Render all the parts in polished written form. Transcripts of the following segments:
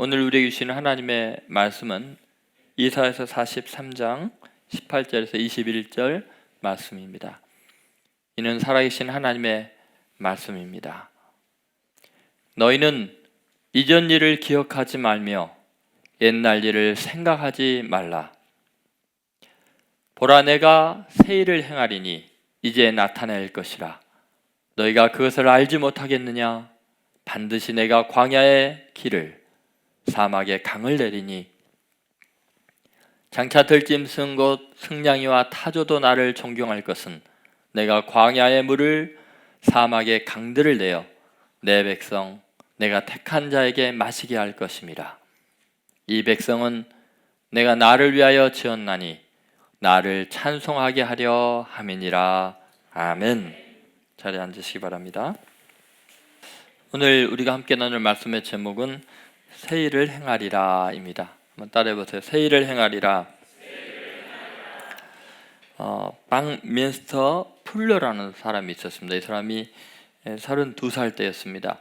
오늘 우리에게 주시는 하나님의 말씀은 이사야서 43장 18절에서 21절 말씀입니다. 이는 살아계신 하나님의 말씀입니다. 너희는 이전 일을 기억하지 말며 옛날 일을 생각하지 말라. 보라, 내가 새 일을 행하리니 이제 나타낼 것이라. 너희가 그것을 알지 못하겠느냐? 반드시 내가 광야의 길을 사막에 강을 내리니 장차 들짐승 곧 승냥이와 타조도 나를 존경할 것은 내가 광야의 물을 사막의 강들을 내어 내 백성 내가 택한 자에게 마시게 할 것임이라. 이 백성은 내가 나를 위하여 지었나니 나를 찬송하게 하려 함이니라. 아멘. 자리에 앉으시기 바랍니다. 오늘 우리가 함께 나눌 말씀의 제목은 새 일을 행하리라 입니다. 한번 따라해보세요. 새 일을 행하리라. 박민스터 풀러라는 사람이 있었습니다. 이 사람이 32살 때였습니다.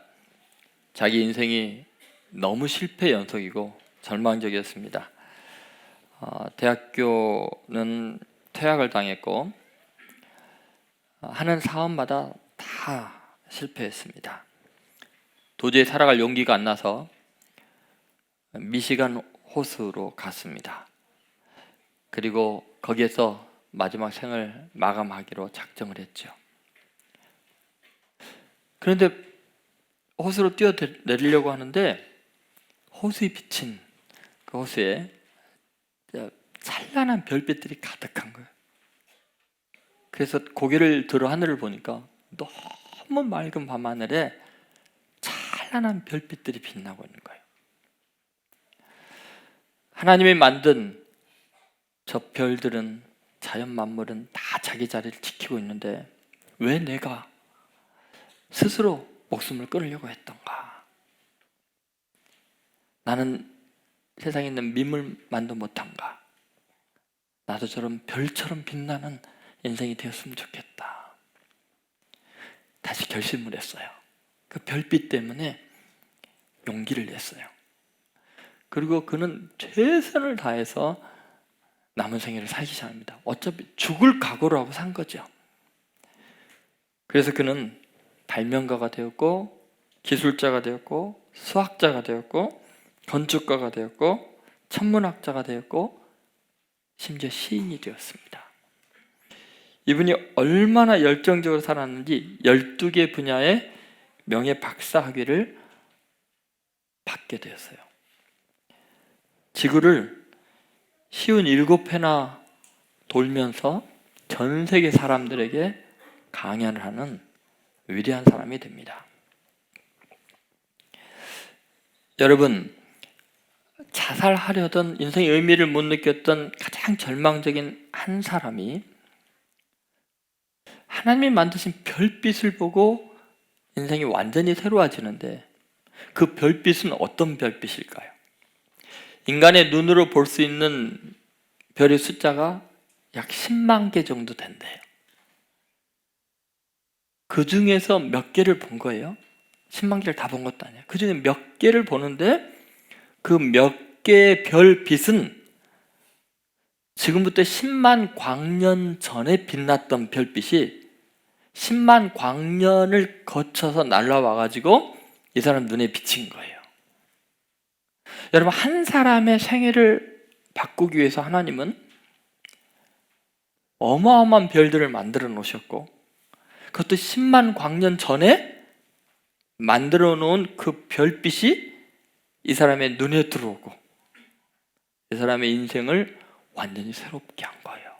자기 인생이 너무 실패 연속이고 절망적이었습니다. 대학교는 퇴학을 당했고 하는 사업마다 다 실패했습니다. 도저히 살아갈 용기가 안 나서 미시간 호수로 갔습니다. 그리고 거기에서 마지막 생을 마감하기로 작정을 했죠. 그런데 호수로 뛰어내리려고 하는데 호수에 비친 그 호수에 찬란한 별빛들이 가득한 거예요. 그래서 고개를 들어 하늘을 보니까 너무 맑은 밤하늘에 찬란한 별빛들이 빛나고 있는 거예요. 하나님이 만든 저 별들은, 자연 만물은 다 자기 자리를 지키고 있는데 왜 내가 스스로 목숨을 끊으려고 했던가? 나는 세상에 있는 민물만도 못한가? 나도 저런 별처럼 빛나는 인생이 되었으면 좋겠다. 다시 결심을 했어요. 그 별빛 때문에 용기를 냈어요. 그리고 그는 최선을 다해서 남은 생애를 살기 시작합니다. 어차피 죽을 각오로 하고 산 거죠. 그래서 그는 발명가가 되었고, 기술자가 되었고, 수학자가 되었고, 건축가가 되었고, 천문학자가 되었고, 심지어 시인이 되었습니다. 이분이 얼마나 열정적으로 살았는지 12개 분야의 명예 박사학위를 받게 되었어요. 지구를 쉬운 7회나 돌면서 전 세계 사람들에게 강연을 하는 위대한 사람이 됩니다. 여러분, 자살하려던, 인생의 의미를 못 느꼈던 가장 절망적인 한 사람이 하나님이 만드신 별빛을 보고 인생이 완전히 새로워지는데 그 별빛은 어떤 별빛일까요? 인간의 눈으로 볼 수 있는 별의 숫자가 약 10만 개 정도 된대요. 그 중에서 몇 개를 본 거예요? 10만 개를 다 본 것도 아니에요. 그 중에 몇 개를 보는데 그 몇 개의 별빛은 지금부터 10만 광년 전에 빛났던 별빛이 10만 광년을 거쳐서 날아와가지고 이 사람 눈에 비친 거예요. 여러분, 한 사람의 생애를 바꾸기 위해서 하나님은 어마어마한 별들을 만들어 놓으셨고, 그것도 10만 광년 전에 만들어 놓은 그 별빛이 이 사람의 눈에 들어오고 이 사람의 인생을 완전히 새롭게 한 거예요.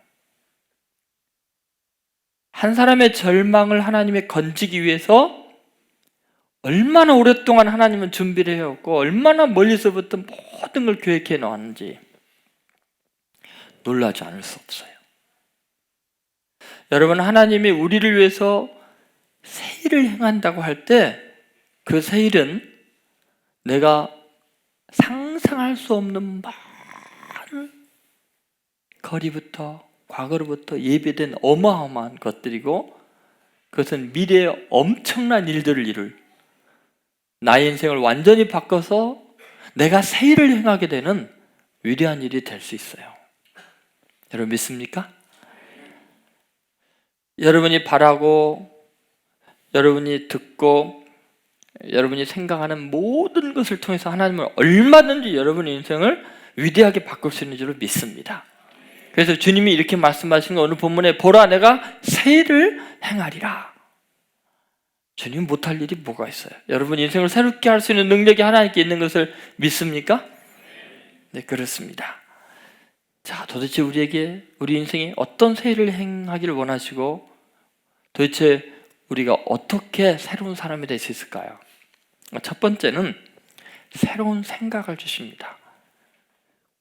한 사람의 절망을 하나님이 건지기 위해서 얼마나 오랫동안 하나님은 준비를 해왔고 얼마나 멀리서부터 모든 걸 계획해 놓았는지 놀라지 않을 수 없어요. 여러분, 하나님이 우리를 위해서 새 일을 행한다고 할 때 그 새 일은 내가 상상할 수 없는 많은 거리부터 과거로부터 예비된 어마어마한 것들이고, 그것은 미래의 엄청난 일들을 이룰, 나의 인생을 완전히 바꿔서 내가 새 일을 행하게 되는 위대한 일이 될 수 있어요. 여러분 믿습니까? 여러분이 바라고, 여러분이 듣고, 여러분이 생각하는 모든 것을 통해서 하나님은 얼마든지 여러분의 인생을 위대하게 바꿀 수 있는 줄로 믿습니다. 그래서 주님이 이렇게 말씀하신 거 오늘 본문에 보라 내가 새 일을 행하리라. 주님 못할 일이 뭐가 있어요? 여러분 인생을 새롭게 할 수 있는 능력이 하나님께 있는 것을 믿습니까? 네, 그렇습니다. 자, 도대체 우리에게 우리 인생에 어떤 새 일을 행하기를 원하시고 도대체 우리가 어떻게 새로운 사람이 될 수 있을까요? 첫 번째는 새로운 생각을 주십니다.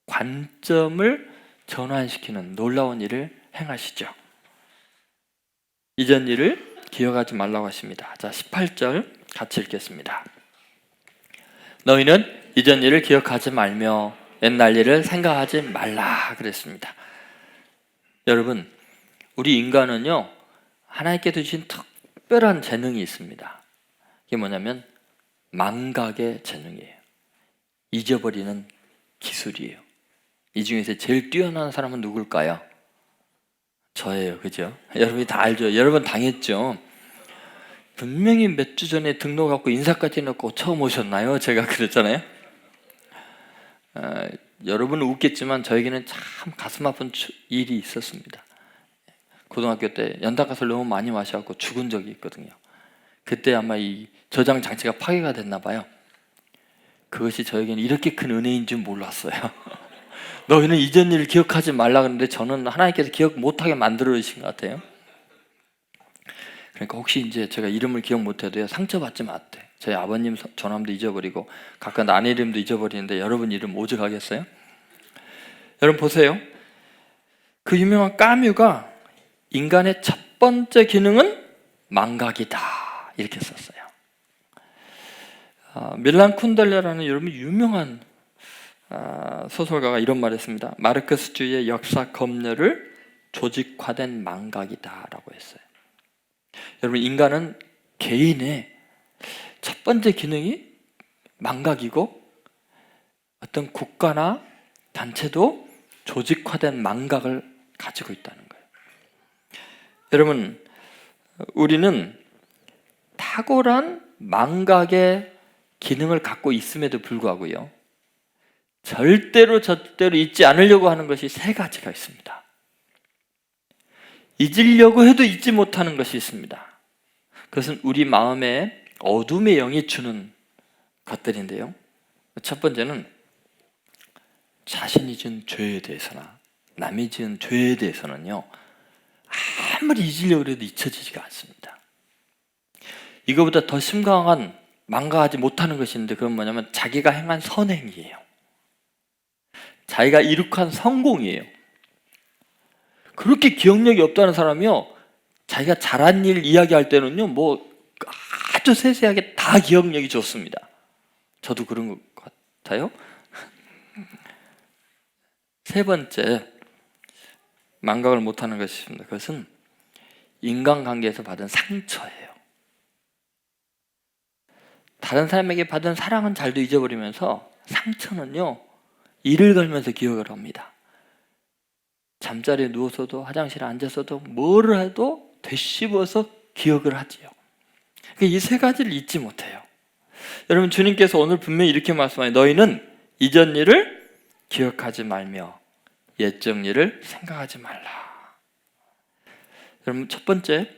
관점을 전환시키는 놀라운 일을 행하시죠. 이전 일을 기억하지 말라고 하십니다. 자, 18절 같이 읽겠습니다. 너희는 이전 일을 기억하지 말며 옛날 일을 생각하지 말라 그랬습니다. 여러분, 우리 인간은요 하나님께 주신 특별한 재능이 있습니다. 이게 뭐냐면 망각의 재능이에요. 잊어버리는 기술이에요. 이 중에서 제일 뛰어난 사람은 누굴까요? 저예요. 그죠? 여러분이 다 알죠? 여러분 당했죠? 분명히 몇 주 전에 등록하고 인사까지 넣고 처음 오셨나요? 제가 그랬잖아요. 여러분은 웃겠지만 저에게는 참 가슴 아픈 일이 있었습니다. 고등학교 때 연탄가스를 너무 많이 마셔갖고 죽은 적이 있거든요. 그때 아마 이 저장 장치가 파괴가 됐나 봐요. 그것이 저에게는 이렇게 큰 은혜인 줄 몰랐어요. 너희는 이전 일을 기억하지 말라 그러는데 저는 하나님께서 기억 못하게 만들어 주신 것 같아요. 그러니까 혹시 이제 제가 이름을 기억 못해도요 상처받지 마세요. 저희 아버님 전함도 잊어버리고 가끔 아내 이름도 잊어버리는데 여러분 이름 오죽하겠어요? 여러분 보세요. 그 유명한 까뮤가 인간의 첫 번째 기능은 망각이다 이렇게 썼어요. 밀란 쿤델레라는 여러분 유명한 소설가가 이런 말을 했습니다. 마르크스주의의 역사 검열을 조직화된 망각이다 라고 했어요. 여러분 인간은 개인의 첫 번째 기능이 망각이고 어떤 국가나 단체도 조직화된 망각을 가지고 있다는 거예요. 여러분 우리는 탁월한 망각의 기능을 갖고 있음에도 불구하고요 절대로 잊지 않으려고 하는 것이 세 가지가 있습니다. 잊으려고 해도 잊지 못하는 것이 있습니다. 그것은 우리 마음에 어둠의 영이 주는 것들인데요. 첫 번째는 자신이 지은 죄에 대해서나 남이 지은 죄에 대해서는요 아무리 잊으려고 해도 잊혀지지가 않습니다. 이거보다 더 심각한 망각하지 못하는 것이 있는데 그건 뭐냐면 자기가 행한 선행이에요. 자기가 이룩한 성공이에요. 그렇게 기억력이 없다는 사람이요 자기가 잘한 일 이야기할 때는요 뭐 아주 세세하게 다 기억력이 좋습니다. 저도 그런 것 같아요. 세 번째 망각을 못하는 것이 있습니다. 그것은 인간관계에서 받은 상처예요. 다른 사람에게 받은 사랑은 잘도 잊어버리면서 상처는요 이를 걸면서 기억을 합니다. 잠자리에 누워서도 화장실에 앉아서도 뭐를 해도 되씹어서 기억을 하지요. 이 세 가지를 잊지 못해요. 여러분 주님께서 오늘 분명히 이렇게 말씀하세요. 너희는 이전 일을 기억하지 말며 옛적 일을 생각하지 말라. 여러분 첫 번째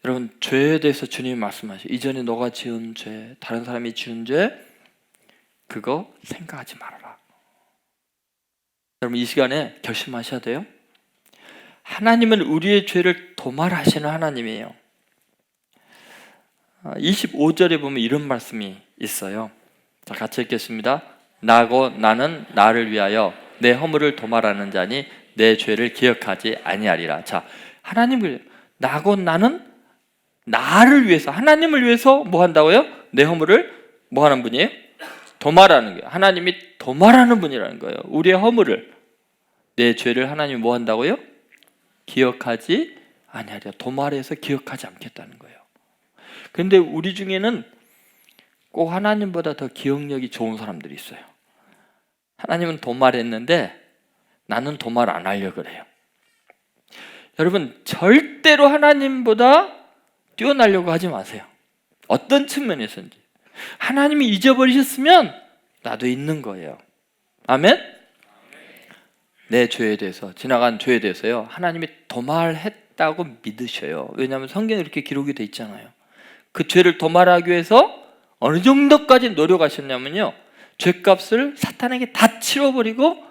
여러분 죄에 대해서 주님이 말씀하시죠. 이전에 너가 지은 죄 다른 사람이 지은 죄 그거 생각하지 말아라. 여러분 이 시간에 결심하셔야 돼요. 하나님은 우리의 죄를 도말하시는 하나님이에요. 25절에 보면 이런 말씀이 있어요. 자, 같이 읽겠습니다. 나는 나를 위하여 내 허물을 도말하는 자니 내 죄를 기억하지 아니하리라. 자, 나는 나를 위해서 하나님을 위해서 뭐 한다고요? 내 허물을 뭐 하는 분이에요? 도말하는 거예요. 하나님이 도말하는 분이라는 거예요. 우리의 허물을 내 죄를 하나님이 뭐 한다고요? 기억하지 아니하리라. 도말해서 기억하지 않겠다는 거예요. 그런데 우리 중에는 꼭 하나님보다 더 기억력이 좋은 사람들이 있어요. 하나님은 도말했는데 나는 도말 안 하려고 그래요. 여러분, 절대로 하나님보다 뛰어나려고 하지 마세요. 어떤 측면에서인지. 하나님이 잊어버리셨으면 나도 있는 거예요. 아멘? 내 죄에 대해서, 지나간 죄에 대해서요, 하나님이 도말했다고 믿으셔요. 왜냐하면 성경에 이렇게 기록이 돼 있잖아요. 그 죄를 도말하기 위해서 어느 정도까지 노력하셨냐면요, 죄값을 사탄에게 다 치러버리고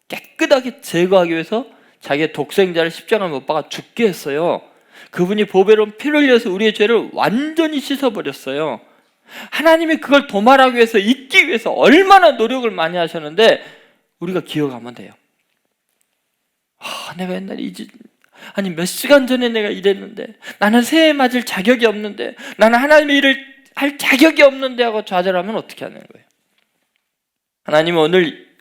깨끗하게 제거하기 위해서 자기의 독생자를 십자가에 못 박아 죽게 했어요. 그분이 보배로운 피를 흘려서 우리의 죄를 완전히 씻어버렸어요. 하나님이 그걸 도말하기 위해서, 잊기 위해서 얼마나 노력을 많이 하셨는데 우리가 기억하면 돼요. 내가 옛날에 아니 몇 시간 전에 내가 이랬는데, 나는 새해 맞을 자격이 없는데, 나는 하나님의 일을 할 자격이 없는데 하고 좌절하면 어떻게 하는 거예요? 하나님은 오늘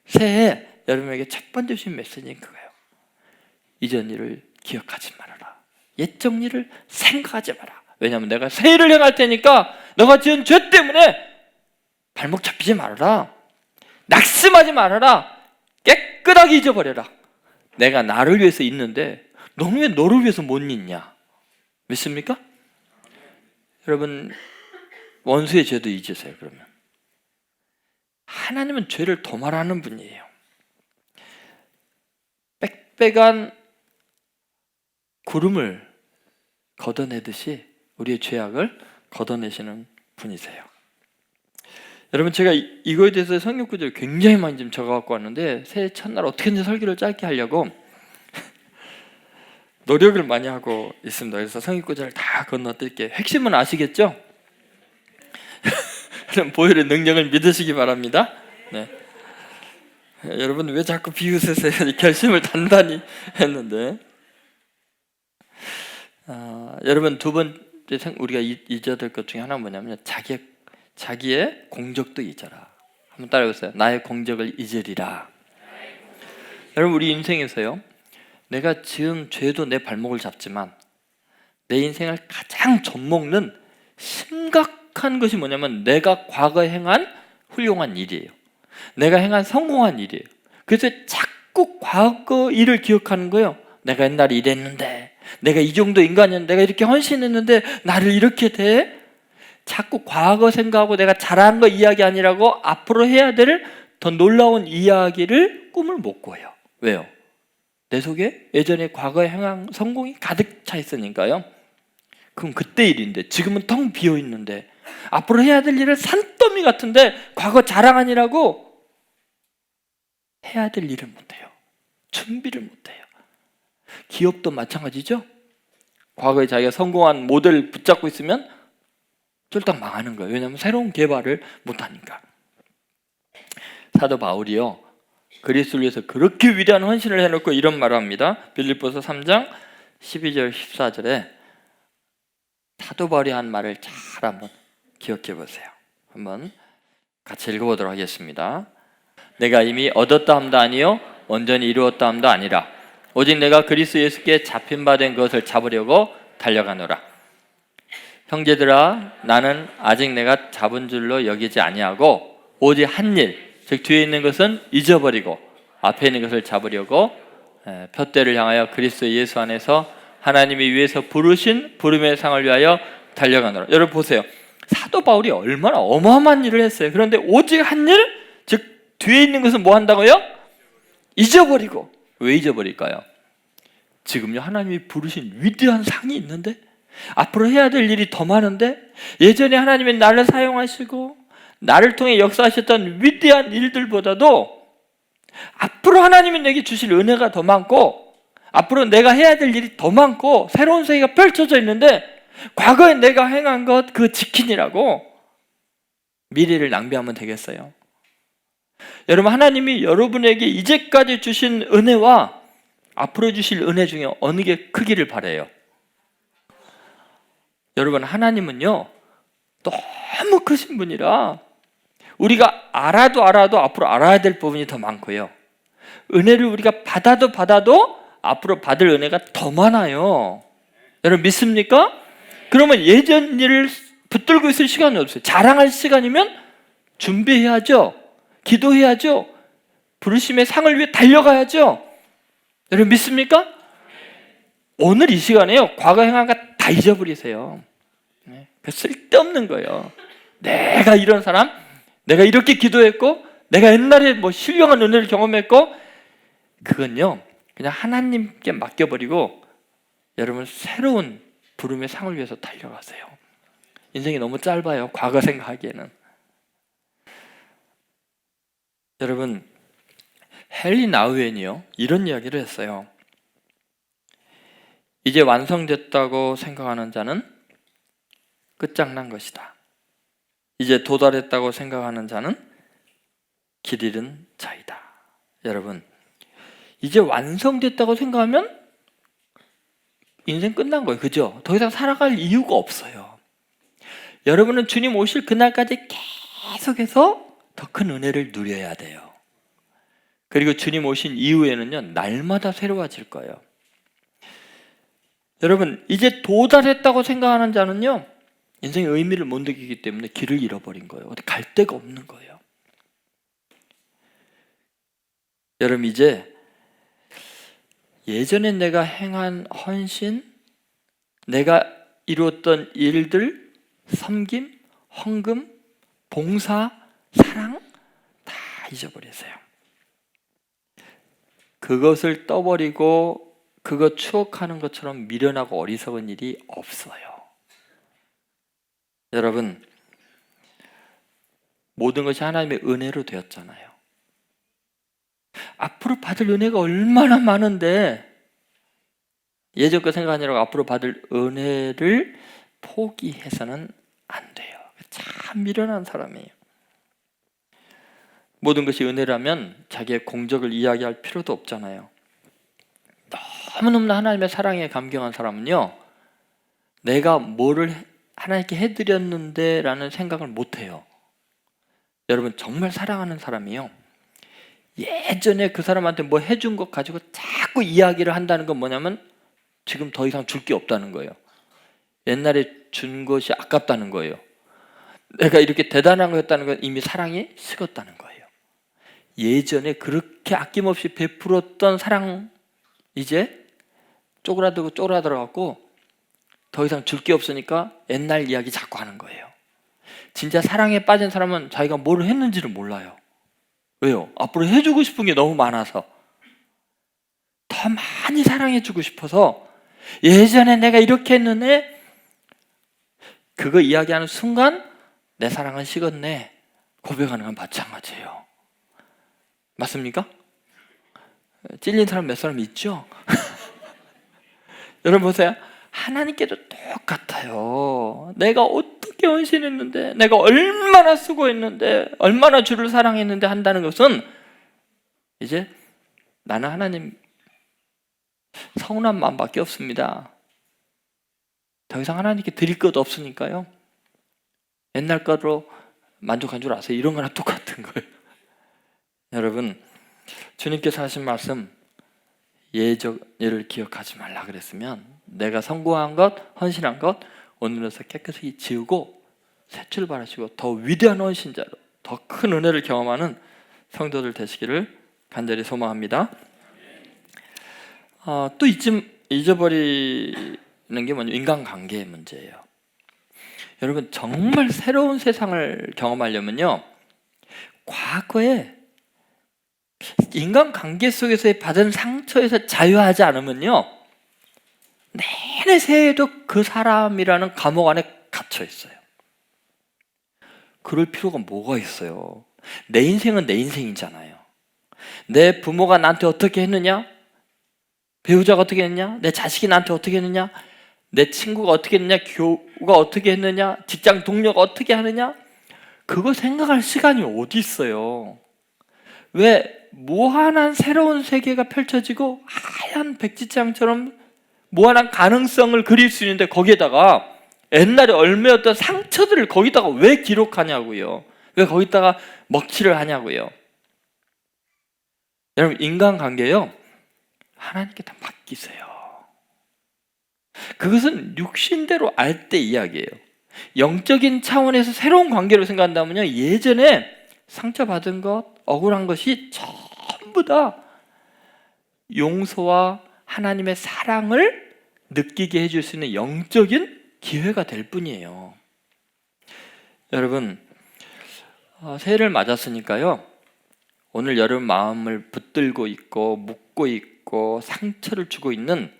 새해 여러분에게 첫 번째 주신 메시지는 그거예요. 이전 일을 기억하지 말아라. 옛적 일을 생각하지 마라. 왜냐하면 내가 새 일을 행할 테니까 너가 지은 죄 때문에 발목 잡히지 말아라. 낙심하지 말아라. 깨끗하게 잊어버려라. 내가 나를 위해서 있는데 너는 왜 너를 위해서 못 잊냐? 믿습니까? 여러분, 원수의 죄도 잊으세요. 그러면 하나님은 죄를 도말하는 분이에요. 빽빽한 구름을 걷어내듯이 우리의 죄악을 걷어내시는 분이세요. 여러분, 제가 이거에 대해서 성경 구절을 굉장히 많이 좀 적어갖고 왔는데, 새해 첫날 어떻게든지 설교를 짧게 하려고 노력을 많이 하고 있습니다. 그래서 성경 구절을 다 건너뛸게요. 핵심은 아시겠죠? 보혈의 능력을 믿으시기 바랍니다. 네. 여러분, 왜 자꾸 비웃으세요? 결심을 단단히 했는데, 여러분, 두 번째 우리가 잊어야 될 것 중에 하나는 뭐냐면 자기의 공적도 잊어라. 한번 따라해보세요. 나의 공적을 잊으리라. 여러분, 우리 인생에서요, 내가 지은 죄도 내 발목을 잡지만 내 인생을 가장 젖먹는 심각한 것이 뭐냐면 내가 과거에 행한 훌륭한 일이에요. 내가 행한 성공한 일이에요. 그래서 자꾸 과거 일을 기억하는 거예요. 내가 옛날에 이랬는데, 내가 이 정도 인간이었는데, 내가 이렇게 헌신했는데 나를 이렇게 대? 자꾸 과거 생각하고 내가 잘한 거 이야기 아니라고 앞으로 해야 될 더 놀라운 이야기를 꿈을 못 꿔요. 왜요? 내 속에 예전에 과거에 행한 성공이 가득 차 있으니까요. 그럼 그때 일인데, 지금은 텅 비어 있는데, 앞으로 해야 될 일을 산더미 같은데 과거 자랑 아니라고 해야 될 일을 못해요. 준비를 못해요. 기업도 마찬가지죠. 과거에 자기가 성공한 모델을 붙잡고 있으면 쫄딱 망하는 거예요. 왜냐하면 새로운 개발을 못하니까. 사도 바울이요, 그리스도를 위해서 그렇게 위대한 헌신을 해놓고 이런 말을 합니다. 빌립보서 3장 12절 14절에 사도 바울이 한 말을 잘 한번 기억해 보세요. 한번 같이 읽어보도록 하겠습니다. 내가 이미 얻었다 함도 아니요 온전히 이루었다 함도 아니라 오직 내가 그리스도 예수께 잡힌 바 된 것을 잡으려고 달려가노라. 형제들아, 나는 아직 내가 잡은 줄로 여기지 아니하고 오직 한 일, 즉 뒤에 있는 것은 잊어버리고 앞에 있는 것을 잡으려고 푯대를 향하여 그리스도 예수 안에서 하나님이 위에서 부르신 부름의 상을 위하여 달려가노라. 여러분 보세요. 사도 바울이 얼마나 어마어마한 일을 했어요. 그런데 오직 한 일, 즉 뒤에 있는 것은 뭐 한다고요? 잊어버리고. 왜 잊어버릴까요? 지금요, 하나님이 부르신 위대한 상이 있는데, 앞으로 해야 될 일이 더 많은데, 예전에 하나님이 나를 사용하시고 나를 통해 역사하셨던 위대한 일들보다도 앞으로 하나님이 내게 주실 은혜가 더 많고, 앞으로 내가 해야 될 일이 더 많고 새로운 세계가 펼쳐져 있는데, 과거에 내가 행한 것 그 치킨이라고 미래를 낭비하면 되겠어요? 여러분, 하나님이 여러분에게 이제까지 주신 은혜와 앞으로 주실 은혜 중에 어느 게 크기를 바라요? 여러분, 하나님은요 너무 크신 분이라 우리가 알아도 앞으로 알아야 될 부분이 더 많고요, 은혜를 우리가 받아도 앞으로 받을 은혜가 더 많아요. 여러분 믿습니까? 그러면 예전 일을 붙들고 있을 시간이 없어요. 자랑할 시간이면 준비해야죠. 기도해야죠. 부르심의 상을 위해 달려가야죠. 여러분 믿습니까? 오늘 이 시간에요, 과거 행한 거 다 잊어버리세요. 쓸데없는 거예요. 내가 이런 사람, 내가 이렇게 기도했고, 내가 옛날에 뭐 신령한 은혜를 경험했고, 그건요 그냥 하나님께 맡겨버리고 여러분 새로운 부름의 상을 위해서 달려가세요. 인생이 너무 짧아요, 과거 생각하기에는. 여러분, 헨리 나우엔이요 이런 이야기를 했어요. 이제 완성됐다고 생각하는 자는 끝장난 것이다. 이제 도달했다고 생각하는 자는 길 잃은 자이다. 여러분, 이제 완성됐다고 생각하면 인생 끝난 거예요. 그죠? 더 이상 살아갈 이유가 없어요. 여러분은 주님 오실 그날까지 계속해서 더 큰 은혜를 누려야 돼요. 그리고 주님 오신 이후에는요 날마다 새로워질 거예요. 여러분, 이제 도달했다고 생각하는 자는요 인생의 의미를 못 느끼기 때문에 길을 잃어버린 거예요. 어디 갈 데가 없는 거예요. 여러분, 이제 예전에 내가 행한 헌신, 내가 이루었던 일들, 섬김, 헌금, 봉사, 사랑 다 잊어버리세요. 그것을 떠버리고 그거 추억하는 것처럼 미련하고 어리석은 일이 없어요. 여러분, 모든 것이 하나님의 은혜로 되었잖아요. 앞으로 받을 은혜가 얼마나 많은데 예전 거 생각하느라고 앞으로 받을 은혜를 포기해서는 안 돼요. 참 미련한 사람이에요. 모든 것이 은혜라면 자기의 공적을 이야기할 필요도 없잖아요. 너무너무 하나님의 사랑에 감격한 사람은요 내가 뭐를 하나님께 해드렸는데 라는 생각을 못해요. 여러분, 정말 사랑하는 사람이요 예전에 그 사람한테 뭐 해준 것 가지고 자꾸 이야기를 한다는 건 뭐냐면 지금 더 이상 줄 게 없다는 거예요. 옛날에 준 것이 아깝다는 거예요. 내가 이렇게 대단한 거였다는 건 이미 사랑이 식었다는 거예요. 예전에 그렇게 아낌없이 베풀었던 사랑 이제 쪼그라들어갖고 더 이상 줄 게 없으니까 옛날 이야기 자꾸 하는 거예요. 진짜 사랑에 빠진 사람은 자기가 뭘 했는지를 몰라요. 왜요? 앞으로 해주고 싶은 게 너무 많아서 더 많이 사랑해주고 싶어서 예전에 내가 이렇게 했는데 그거 이야기하는 순간 내 사랑은 식었네 고백하는 건 마찬가지예요. 맞습니까? 찔린 사람 몇 사람 있죠? 여러분 보세요. 하나님께도 똑같아요. 내가 어떻게 헌신했는데, 내가 얼마나 수고했는데, 얼마나 주를 사랑했는데 한다는 것은 이제 나는 하나님 서운한 마음밖에 없습니다. 더 이상 하나님께 드릴 것 없으니까요. 옛날 거로 만족한 줄 아세요? 이런 거랑 똑같은 거예요. 여러분, 주님께서 하신 말씀 예전을 기억하지 말라 그랬으면 내가 성공한 것, 헌신한 것 오늘로서 깨끗이 지우고 새 출발하시고 더 위대한 헌신자로 더 큰 은혜를 경험하는 성도들 되시기를 간절히 소망합니다. 또 잊어버리는 게 뭐냐면 인간관계의 문제예요. 여러분, 정말 새로운 세상을 경험하려면요 과거에 인간관계 속에서 받은 상처에서 자유하지 않으면요 내내 새해도 그 사람이라는 감옥 안에 갇혀 있어요. 그럴 필요가 뭐가 있어요? 내 인생은 내 인생이잖아요. 내 부모가 나한테 어떻게 했느냐, 배우자가 어떻게 했느냐, 내 자식이 나한테 어떻게 했느냐, 내 친구가 어떻게 했느냐, 교우가 어떻게 했느냐, 직장 동료가 어떻게 하느냐, 그거 생각할 시간이 어디 있어요? 왜 무한한 새로운 세계가 펼쳐지고 하얀 백지장처럼 무한한 가능성을 그릴 수 있는데 거기에다가 옛날에 얽매였던 상처들을 거기다가 왜 기록하냐고요. 왜 거기다가 먹칠을 하냐고요. 여러분, 인간관계요 하나님께 다 맡기세요. 그것은 육신대로 알 때 이야기예요. 영적인 차원에서 새로운 관계로 생각한다면요 예전에 상처받은 것, 억울한 것이 전부 다 용서와 하나님의 사랑을 느끼게 해줄 수 있는 영적인 기회가 될 뿐이에요. 여러분, 새해를 맞았으니까요, 오늘 여러분 마음을 붙들고 있고 묶고 있고 상처를 주고 있는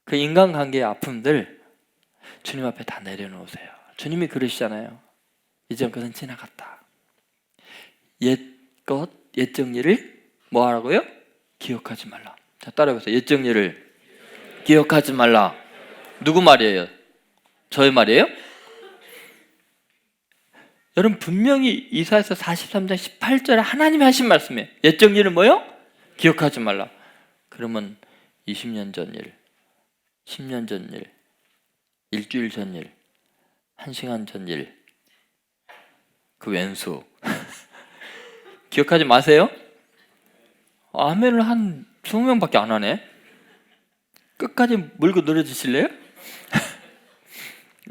그 인간관계의 아픔들 주님 앞에 다 내려놓으세요. 주님이 그러시잖아요. 이전 것은 지나갔다. 옛것, 옛 정리를 뭐 하라고요? 기억하지 말라. 자, 따라해보세요. 옛 정리를 기억하지 말라. 누구 말이에요? 저의 말이에요? 여러분, 분명히 이사야서 43장 18절에 하나님이 하신 말씀이에요. 옛 정리는 뭐요? 기억하지 말라. 그러면 20년 전 일, 10년 전 일, 일주일 전 일, 1시간 전 일, 그 왼수 기억하지 마세요? 아멘을 한 20명밖에 안 하네. 끝까지 물고 늘어지실래요?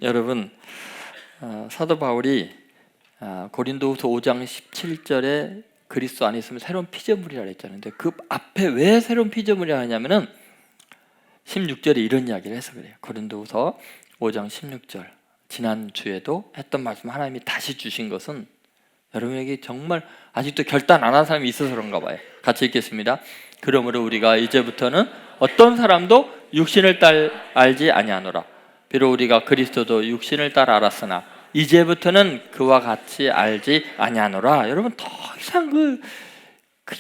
여러분, 사도 바울이 고린도후서 5장 17절에 그리스도 안에 있으면 새로운 피조물이라 했잖아요. 근데 그 앞에 왜 새로운 피조물이라 하냐면은 16절에 이런 이야기를 해서 그래요. 고린도후서 5장 16절. 지난주에도 했던 말씀 하나님이 다시 주신 것은 여러분에게 정말 아직도 결단 안 한 사람이 있어서 그런가 봐요. 같이 읽겠습니다. 그러므로 우리가 이제부터는 어떤 사람도 육신을 알지 아니하노라. 비록 우리가 그리스도도 육신을 따라 알았으나 이제부터는 그와 같이 알지 아니하노라. 여러분, 더 이상 그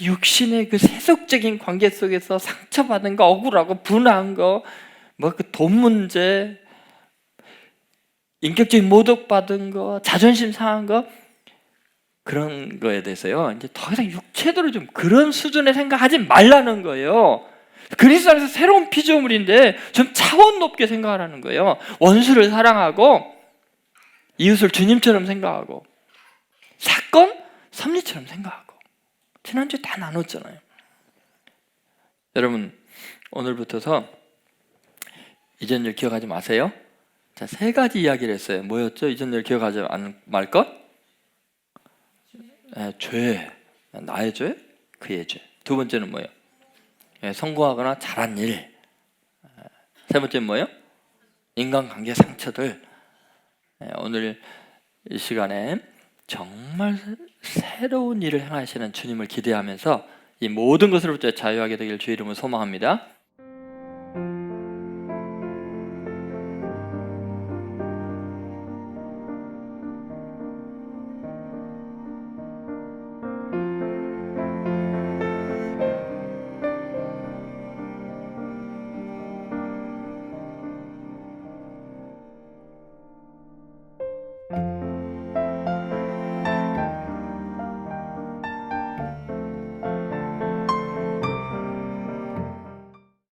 육신의 그 세속적인 관계 속에서 상처받은 거, 억울하고 분한 거, 뭐 그 돈 문제, 인격적인 모독받은 거, 자존심 상한 거, 그런 거에 대해서요, 이제 더 이상 육체적으로 좀 그런 수준의 생각하지 말라는 거예요. 그리스도 안에서 새로운 피조물인데 좀 차원 높게 생각하라는 거예요. 원수를 사랑하고 이웃을 주님처럼 생각하고 사건 섭리처럼 생각하고. 지난주에 다 나눴잖아요. 여러분, 오늘부터서 이전 일 기억하지 마세요. 자, 3가지 이야기를 했어요. 뭐였죠? 이전 일 기억하지 말 것? 죄, 나의 죄, 그의 죄. 2번째는 뭐예요? 성공하거나 잘한 일. 3번째는 뭐예요? 인간관계 상처들. 오늘 이 시간에 정말 새로운 일을 행하시는 주님을 기대하면서 이 모든 것으로부터 자유하게 되길 주의 이름으로 소망합니다.